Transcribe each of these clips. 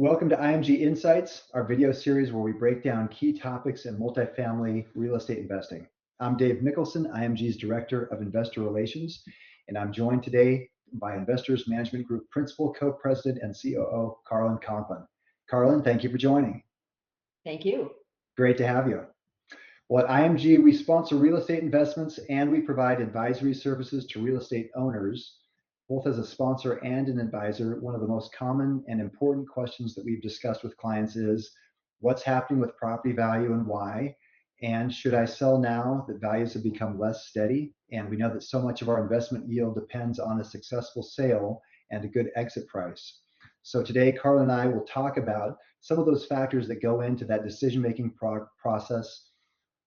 Welcome to IMG Insights, our video series where we break down key topics in multifamily real estate investing. I'm Dave Mikkelsen, IMG's Director of Investor Relations, and I'm joined today by Investors Management Group Principal, Co-President, and COO, Karlin Conklin. Karlin, thank you for joining. Thank you. Great to have you. Well, at IMG, we sponsor real estate investments and we provide advisory services to real estate owners. Both as a sponsor and an advisor, one of the most common and important questions that we've discussed with clients is what's happening with property value and why? And should I sell now that values have become less steady? And we know that so much of our investment yield depends on a successful sale and a good exit price. So today, Carl and I will talk about some of those factors that go into that decision-making process.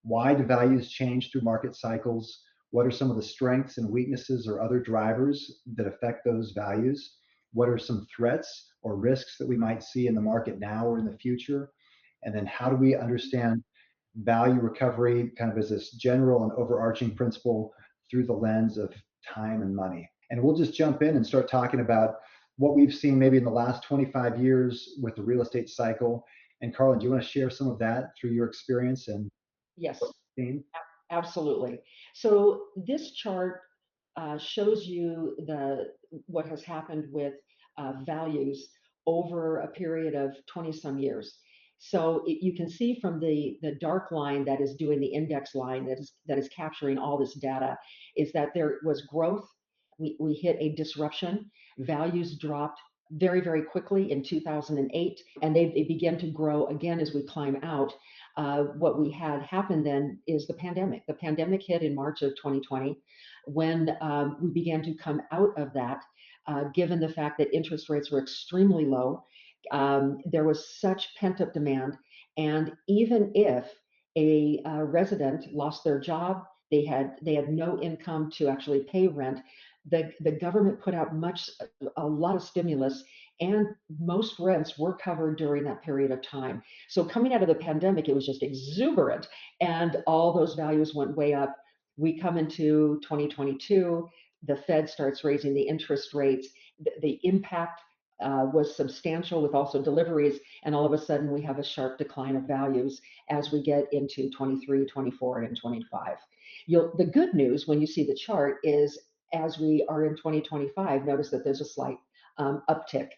Why do values change through market cycles? What are some of the strengths and weaknesses or other drivers that affect those values? What are some threats or risks that we might see in the market now or in the future? And then how do we understand value recovery kind of as this general and overarching principle through the lens of time and money? And we'll just jump in and start talking about what we've seen maybe in the last 25 years with the real estate cycle. And Carlin, do you want to share some of that through your experience and Yes, seen? absolutely. So this chart shows you what has happened with values over a period of 20 some years. So you can see from the dark line that is doing the index line that is capturing all this data is that there was growth. We hit a disruption. Values dropped very, very quickly in 2008, and they began to grow again as we climb out. What we had happen then is the pandemic. The pandemic hit in March of 2020 when we began to come out of that, given the fact that interest rates were extremely low. There was such pent up demand. And even if a resident lost their job, they had no income to actually pay rent. The government put out a lot of stimulus, and most rents were covered during that period of time. So coming out of the pandemic, it was just exuberant, and all those values went way up. We come into 2022, the Fed starts raising the interest rates. The impact was substantial with also deliveries, and all of a sudden we have a sharp decline of values as we get into 23, 24, and 25. The good news when you see the chart is as we are in 2025, notice that there's a slight uptick.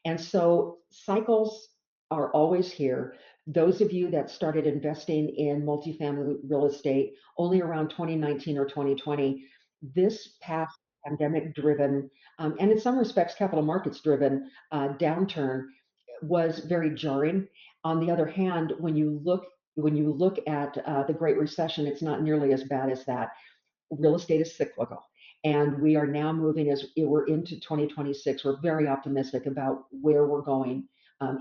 And so cycles are always here. Those of you that started investing in multifamily real estate only around 2019 or 2020, this past pandemic driven, and in some respects, capital markets driven downturn was very jarring. On the other hand, when you look at the Great Recession, it's not nearly as bad as that. Real estate is cyclical, and we are now moving as we're into 2026. We're very optimistic about where we're going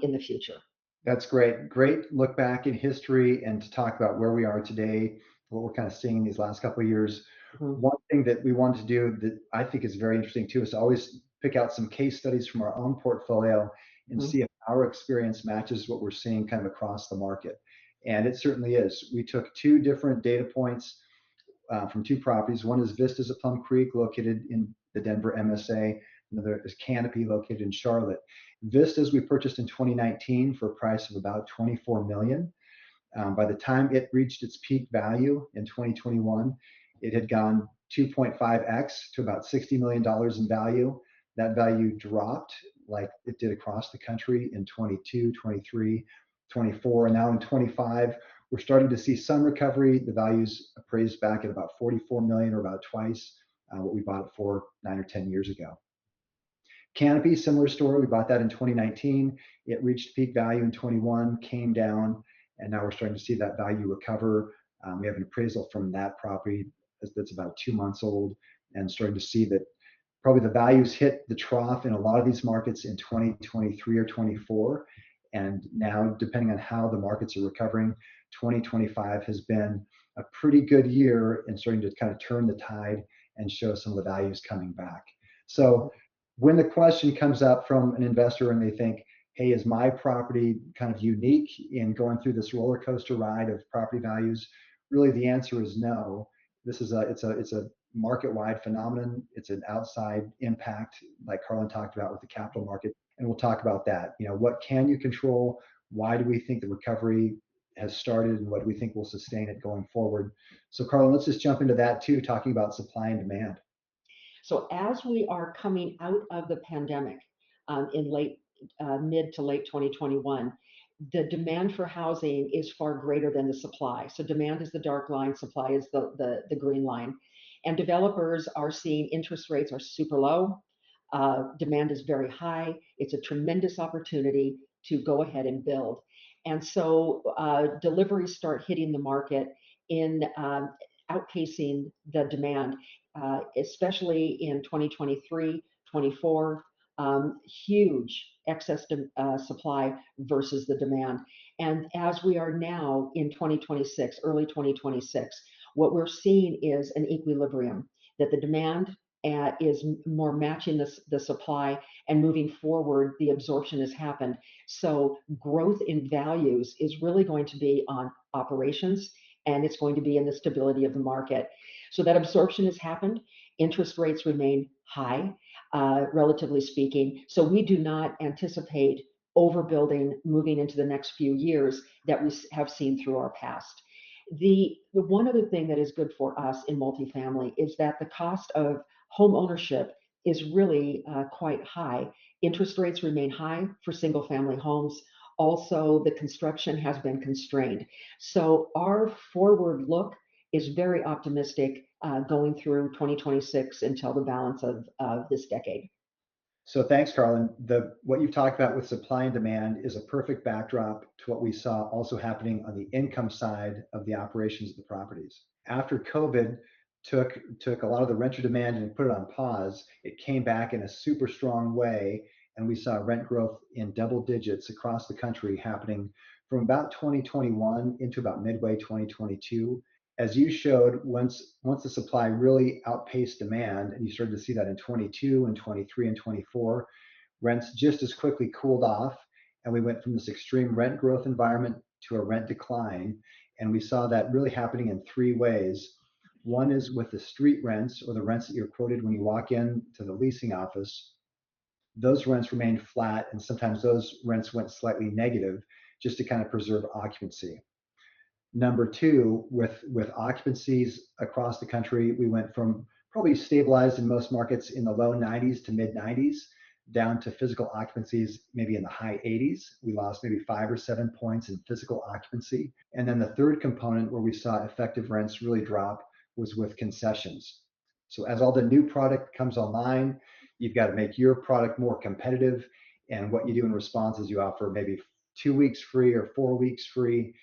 in the future. That's great. Great look back in history and to talk about where we are today, what we're kind of seeing these last couple of years. Mhm. One thing that we wanted to do that I think is very interesting too is to always pick out some case studies from our own portfolio and Mhm. see if our experience matches what we're seeing kind of across the market. And it certainly is. We took two different data points from two properties. One is Vistas at Plum Creek, located in the Denver MSA. Another is Canopy, located in Charlotte. Vistas we purchased in 2019 for a price of about 24 million. By the time it reached its peak value in 2021, it had gone 2.5x to about $60 million in value. That value dropped like it did across the country in 22, 23, 24, and now in 25. We're starting to see some recovery. The value's appraised back at about 44 million, or about twice what we bought it for 9 or 10 years ago. Canopy, similar story. We bought that in 2019. It reached peak value in 21, came down, and now we're starting to see that value recover. We have an appraisal from that property that's about 2 months old, and starting to see that probably the values hit the trough in a lot of these markets in 2023 or 24. And now, depending on how the markets are recovering, 2025 has been a pretty good year and starting to kind of turn the tide and show some of the values coming back. So when the question comes up from an investor and they think, hey, is my property kind of unique in going through this roller coaster ride of property values? Really, the answer is no. It's a market-wide phenomenon. It's an outside impact, like Karlin talked about with the capital market. and we'll talk about that. What can you control? Why do we think the recovery has started, and what do we think will sustain it going forward? So, Karlin, let's just jump into that too, talking about supply and demand. So as we are coming out of the pandemic in mid to late 2021, the demand for housing is far greater than the supply. So demand is the dark line, supply is the green line. And developers are seeing interest rates are super low. Demand is very high. It's a tremendous opportunity to go ahead and build. And so deliveries start hitting the market in outpacing the demand, especially in 2023, 24. Huge excess supply versus the demand. And as we are now in 2026, early 2026, what we're seeing is an equilibrium, that the demand is more matching the supply, and moving forward, the absorption has happened. So growth in values is really going to be on operations, and it's going to be in the stability of the market. So that absorption has happened. Interest rates remain high, relatively speaking. So we do not anticipate overbuilding moving into the next few years that we have seen through our past. The one other thing that is good for us in multifamily is that the cost of home ownership is really quite high. Interest rates remain high for single family homes. Also, the construction has been constrained. So our forward look is very optimistic going through 2026 until the balance of this decade. So thanks, Karlin. What you've talked about with supply and demand is a perfect backdrop to what we saw also happening on the income side of the operations of the properties. After COVID took a lot of the renter demand and put it on pause, it came back in a super strong way, and we saw rent growth in double digits across the country happening from about 2021 into about midway 2022. As you showed, once the supply really outpaced demand, and you started to see that in 22 and 23 and 24, rents just as quickly cooled off, and we went from this extreme rent growth environment to a rent decline. And we saw that really happening in three ways. One is with the street rents, or the rents that you're quoted when you walk in to the leasing office. Those rents remained flat, and sometimes those rents went slightly negative just to kind of preserve occupancy. Number two, with occupancies across the country, we went from probably stabilized in most markets in the low 90s to mid 90s, down to physical occupancies maybe in the high 80s. We lost maybe 5 or 7 points in physical occupancy. And then the third component where we saw effective rents really drop was with concessions. So as all the new product comes online, you've got to make your product more competitive. And what you do in response is you offer maybe 2 weeks free or 4 weeks free.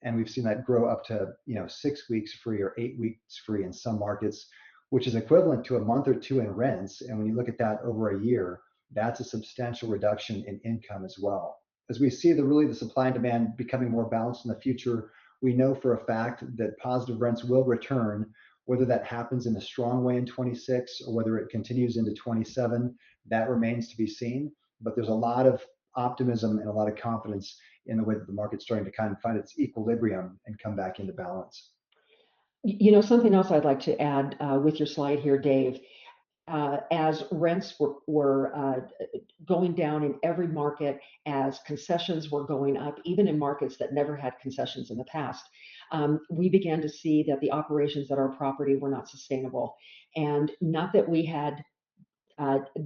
And we've seen that grow up to 6 weeks free or 8 weeks free in some markets, which is equivalent to a month or two in rents. And when you look at that over a year, that's a substantial reduction in income as well. As we see the supply and demand becoming more balanced in the future, we know for a fact that positive rents will return. Whether that happens in a strong way in 26 or whether it continues into 27, that remains to be seen. But there's a lot of optimism and a lot of confidence in the way that the market's starting to kind of find its equilibrium and come back into balance. Something else I'd like to add with your slide here, Dave. As rents were going down in every market, as concessions were going up, even in markets that never had concessions in the past, we began to see that the operations at our property were not sustainable. And not that we had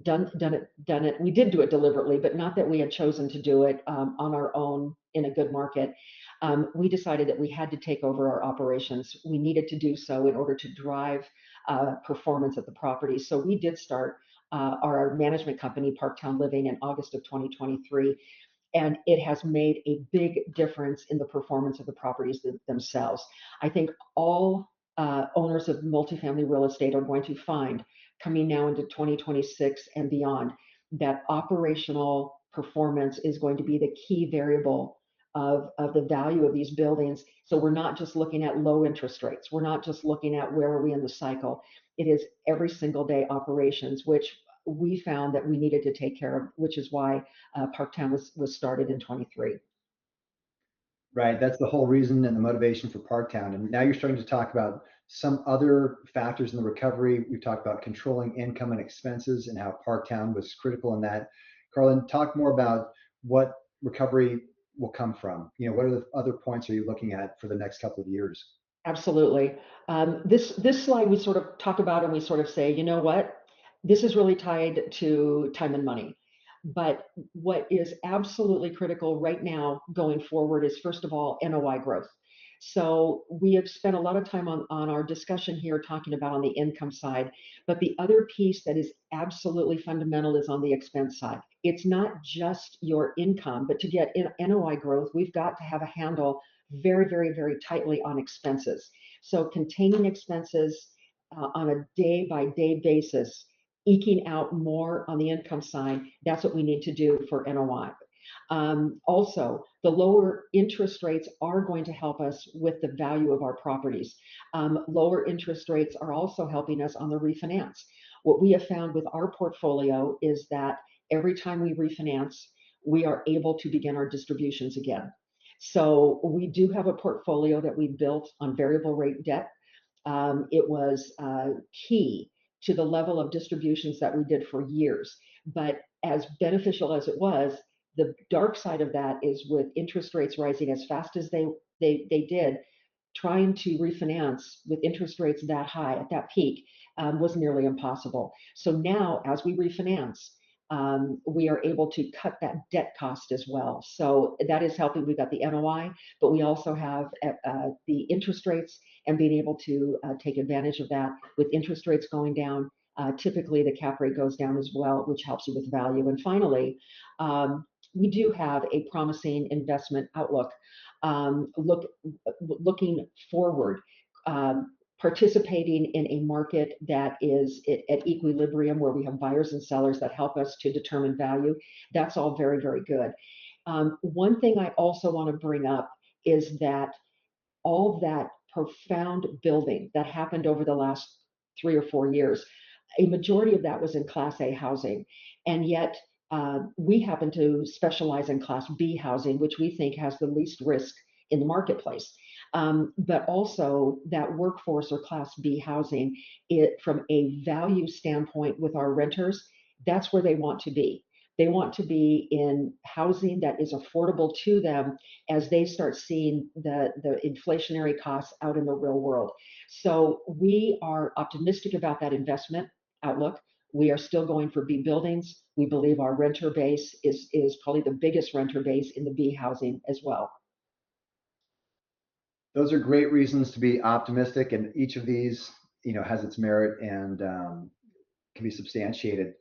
done it. We did do it deliberately, but not that we had chosen to do it on our own in a good market. We decided that we had to take over our operations. We needed to do so in order to drive performance at the property. So we did start our management company, Parktown Living, in August of 2023. And it has made a big difference in the performance of the properties themselves. I think all owners of multifamily real estate are going to find, coming now into 2026 and beyond, that operational performance is going to be the key variable of the value of these buildings. So we're not just looking at low interest rates. We're not just looking at where are we in the cycle. It is every single day operations, which we found that we needed to take care of, which is why Parktown was started in 23. Right. That's the whole reason and the motivation for Parktown. And now you're starting to talk about some other factors in the recovery. We've talked about controlling income and expenses and how Parktown was critical in that. Karlin, talk more about what recovery will come from. What are the other points are you looking at for the next couple of years? Absolutely. This slide we sort of talk about and we sort of say, you know what, this is really tied to time and money. But what is absolutely critical right now going forward is, first of all, NOI growth. So we have spent a lot of time on our discussion here talking about on the income side, but the other piece that is absolutely fundamental is on the expense side. It's not just your income, but to get NOI growth, we've got to have a handle very, very, very tightly on expenses. So containing expenses on a day by day basis, eking out more on the income side, that's what we need to do for NOI. Also, the lower interest rates are going to help us with the value of our properties. Lower interest rates are also helping us on the refinance. What we have found with our portfolio is that every time we refinance, we are able to begin our distributions again. So we do have a portfolio that we built on variable rate debt. It was key to the level of distributions that we did for years. But as beneficial as it was, the dark side of that is with interest rates rising as fast as they did, trying to refinance with interest rates that high at that peak was nearly impossible. So now, as we refinance, we are able to cut that debt cost as well. So that is helping. We've got the NOI, but we also have the interest rates and being able to take advantage of that with interest rates going down. Typically, the cap rate goes down as well, which helps you with value. And finally, we do have a promising investment outlook. Looking forward, participating in a market that is at equilibrium where we have buyers and sellers that help us to determine value. That's all very, very good. One thing I also want to bring up is that all that profound building that happened over the last 3 or 4 years, a majority of that was in Class A housing. And yet we happen to specialize in Class B housing, which we think has the least risk in the marketplace. But also that workforce or Class B housing, from a value standpoint with our renters, that's where they want to be. They want to be in housing that is affordable to them as they start seeing the inflationary costs out in the real world. So we are optimistic about that investment outlook. We are still going for B buildings. We believe our renter base is probably the biggest renter base in the B housing as well. Those are great reasons to be optimistic, and each of these, has its merit and can be substantiated.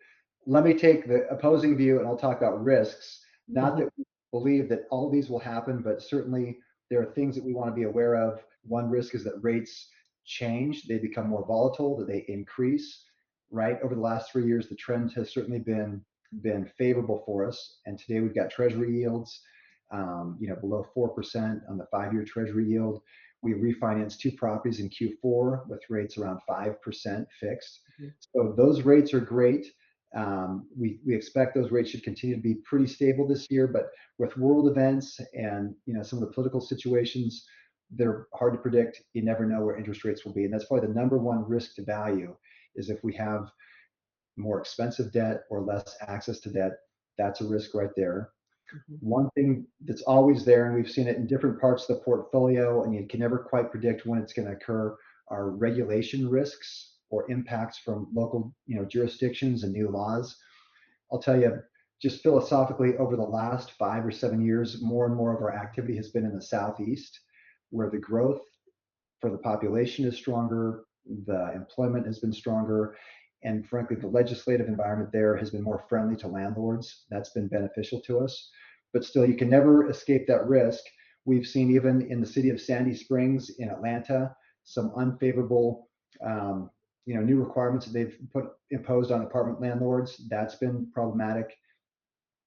Let me take the opposing view, and I'll talk about risks. Not Mhm. that we believe that all of these will happen, but certainly there are things that we want to be aware of. One risk is that rates change; they become more volatile, that they increase. Right over the last 3 years, the trend has certainly been favorable for us, and today we've got Treasury yields below 4% on the 5-year Treasury yield. We refinanced 2 properties in Q4 with rates around 5% fixed. Mhm. So those rates are great. We expect those rates should continue to be pretty stable this year, but with world events and some of the political situations, they're hard to predict. You never know where interest rates will be, and that's probably the number one risk to value is if we have more expensive debt or less access to debt. That's a risk right there. Mhm. One thing that's always there, and we've seen it in different parts of the portfolio, and you can never quite predict when it's going to occur, are regulation risks or impacts from local, jurisdictions and new laws. I'll tell you, just philosophically, over the last 5 or 7 years, more and more of our activity has been in the Southeast, where the growth for the population is stronger, the employment has been stronger, and frankly, the legislative environment there has been more friendly to landlords. That's been beneficial to us. But still, you can never escape that risk. We've seen even in the city of Sandy Springs in Atlanta some unfavorable, new requirements that they've imposed on apartment landlords. That's been problematic.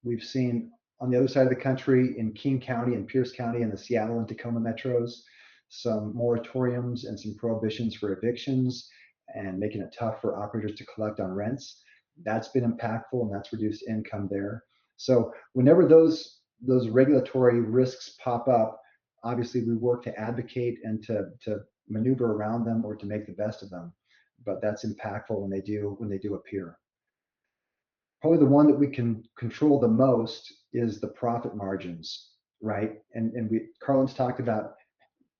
We've seen on the other side of the country in King County and Pierce County and the Seattle and Tacoma metros, some moratoriums and some prohibitions for evictions and making it tough for operators to collect on rents. That's been impactful and that's reduced income there. So whenever those regulatory risks pop up, obviously we work to advocate and to maneuver around them or to make the best of them. But that's impactful when they do appear. probably the one that we can control the most is the profit margins, right? And Karlin's talked about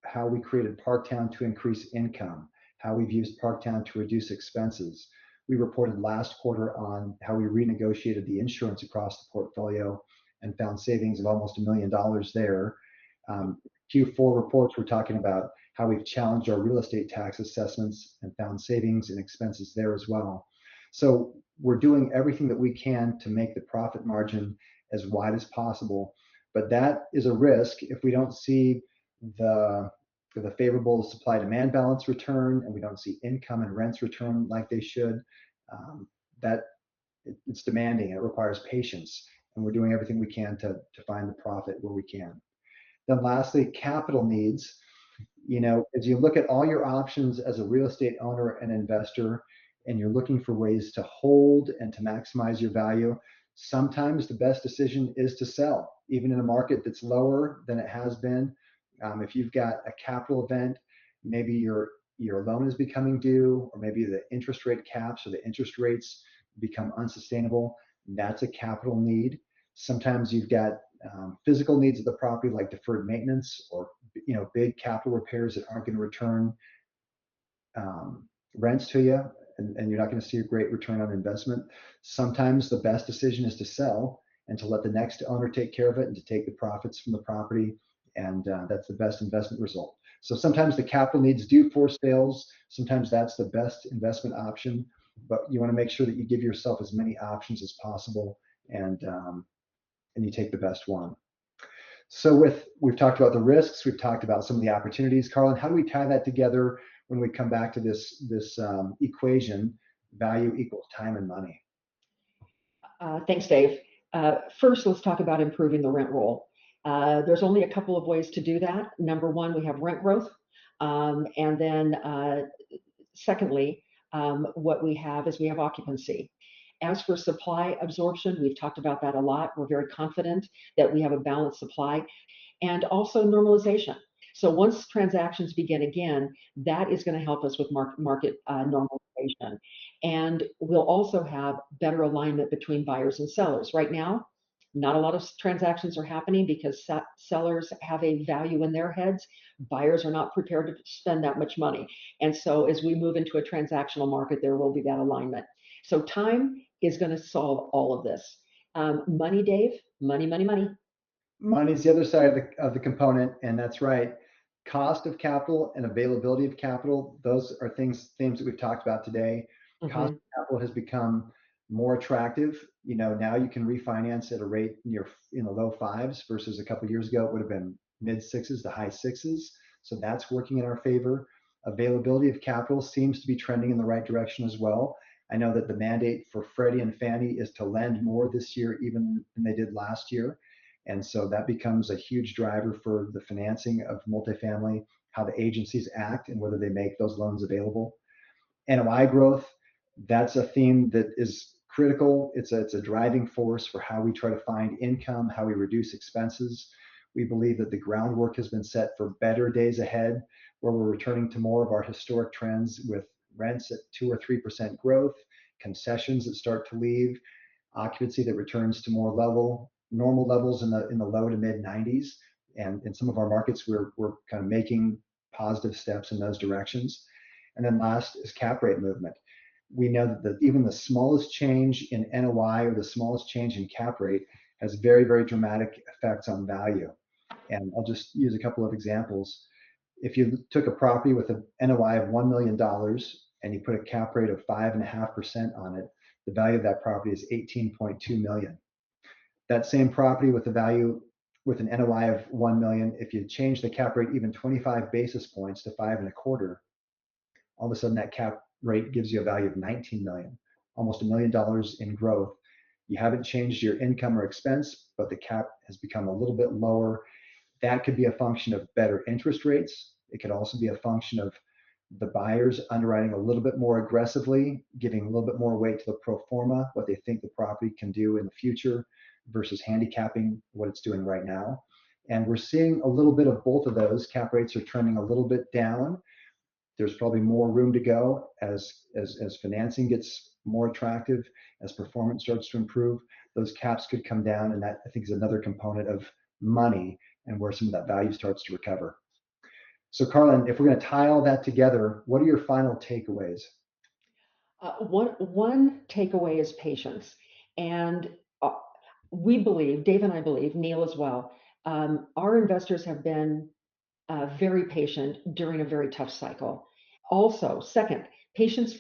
how we created Parktown to increase income, how we've used Parktown to reduce expenses. We reported last quarter on how we renegotiated the insurance across the portfolio and found savings of almost $1 million there. Q4 reports, we're talking about how we've challenged our real estate tax assessments and found savings and expenses there as well. So we're doing everything that we can to make the profit margin as wide as possible. But that is a risk if we don't see the favorable supply demand balance return and we don't see income and rents return like they should. That it's demanding. It requires patience, and we're doing everything we can to find the profit where we can. Then lastly, capital needs. As you look at all your options as a real estate owner and investor, and you're looking for ways to hold and to maximize your value, sometimes the best decision is to sell, even in a market that's lower than it has been. If you've got a capital event, maybe your loan is becoming due, or maybe the interest rate caps or the interest rates become unsustainable, that's a capital need. Sometimes you've got physical needs of the property like deferred maintenance or big capital repairs that aren't going to return rents to you, and you're not going to see a great return on investment. Sometimes the best decision is to sell and to let the next owner take care of it and to take the profits from the property, and that's the best investment result. So sometimes the capital needs do force sales. Sometimes that's the best investment option, but you want to make sure that you give yourself as many options as possible, and you take the best one. So we've talked about the risks, we've talked about some of the opportunities. Karlin, how do we tie that together when we come back to this equation, value equals time and money? Thanks, Dave. First, let's talk about improving the rent roll. There's only a couple of ways to do that. Number one, we have rent growth. And then secondly, what we have is we have occupancy. As for supply absorption, we've talked about that a lot. We're very confident that we have a balanced supply, and also normalization. So once transactions begin again, that is going to help us with market normalization. And we'll also have better alignment between buyers and sellers. Right now, not a lot of transactions are happening because sellers have a value in their heads. Buyers are not prepared to spend that much money. And so as we move into a transactional market, there will be that alignment. So time is going to solve all of this. Money, Dave, money, money, money. Money's the other side of the component, and that's right. Cost of capital and availability of capital, those are themes that we've talked about today. Cost of capital has become more attractive. Now you can refinance at a rate in the low fives versus a couple of years ago, it would have been mid sixes to high sixes. So that's working in our favor. Availability of capital seems to be trending in the right direction as well. I know that the mandate for Freddie and Fannie is to lend more this year even than they did last year. And so that becomes a huge driver for the financing of multifamily, how the agencies act and whether they make those loans available. NOI growth, that's a theme that is critical. It's a driving force for how we try to find income, how we reduce expenses. We believe that the groundwork has been set for better days ahead, where we're returning to more of our historic trends with rents at 2 or 3% growth, concessions that start to leave, occupancy that returns to more normal levels in the low to mid 90s. And in some of our markets, we're kind of making positive steps in those directions. And then last is cap rate movement. We know that even the smallest change in NOI or the smallest change in cap rate has very, very dramatic effects on value. And I'll just use a couple of examples. If you took a property with an NOI of $1 million and you put a cap rate of 5.5% on it, the value of that property is $18.2 million. That same property with an NOI of 1 million, if you change the cap rate even 25 basis points to 5.25, all of a sudden that cap rate gives you a value of 19 million, almost $1 million in growth. You haven't changed your income or expense, but the cap has become a little bit lower. That could be a function of better interest rates. It could also be a function of the buyers underwriting a little bit more aggressively, giving a little bit more weight to the pro forma, what they think the property can do in the future versus handicapping what it's doing right now. And we're seeing a little bit of both of those. Cap rates are trending a little bit down. There's probably more room to go as financing gets more attractive, as performance starts to improve, those caps could come down. And that, I think, is another component of money and where some of that value starts to recover. So, Karlin, if we're going to tie all that together, what are your final takeaways? One takeaway is patience, and uh, we believe, Dave and I believe, Neil as well. Our investors have been very patient during a very tough cycle. Also, second, patience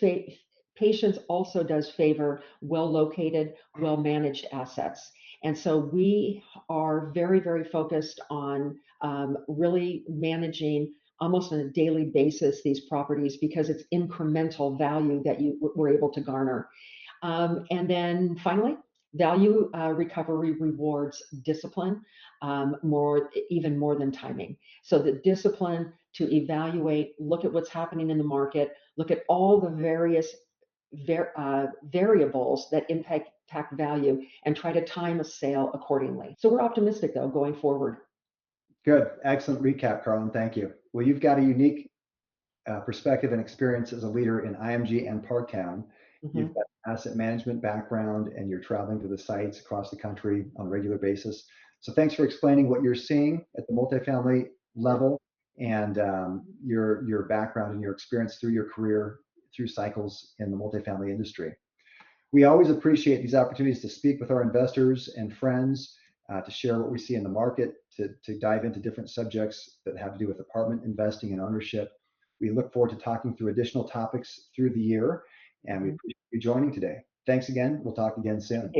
also does favor well-located, well-managed assets. And so we are very, very focused on really managing almost on a daily basis these properties because it's incremental value that you were able to garner. And then finally, value recovery rewards discipline even more than timing. So the discipline to evaluate, look at what's happening in the market, look at all the various variables that impact value, and try to time a sale accordingly. So we're optimistic though going forward. Good. Excellent recap, Karlin. Thank you. Well, you've got a unique perspective and experience as a leader in IMG and Parktown. You've Mhm. got asset management background and you're traveling to the sites across the country on a regular basis. So thanks for explaining what you're seeing at the multifamily level and your background and your experience through your career through cycles in the multifamily industry. We always appreciate these opportunities to speak with our investors and friends, to share what we see in the market, to dive into different subjects that have to do with apartment investing and ownership. We look forward to talking through additional topics through the year, and we appreciate you joining today. Thanks again. We'll talk again soon.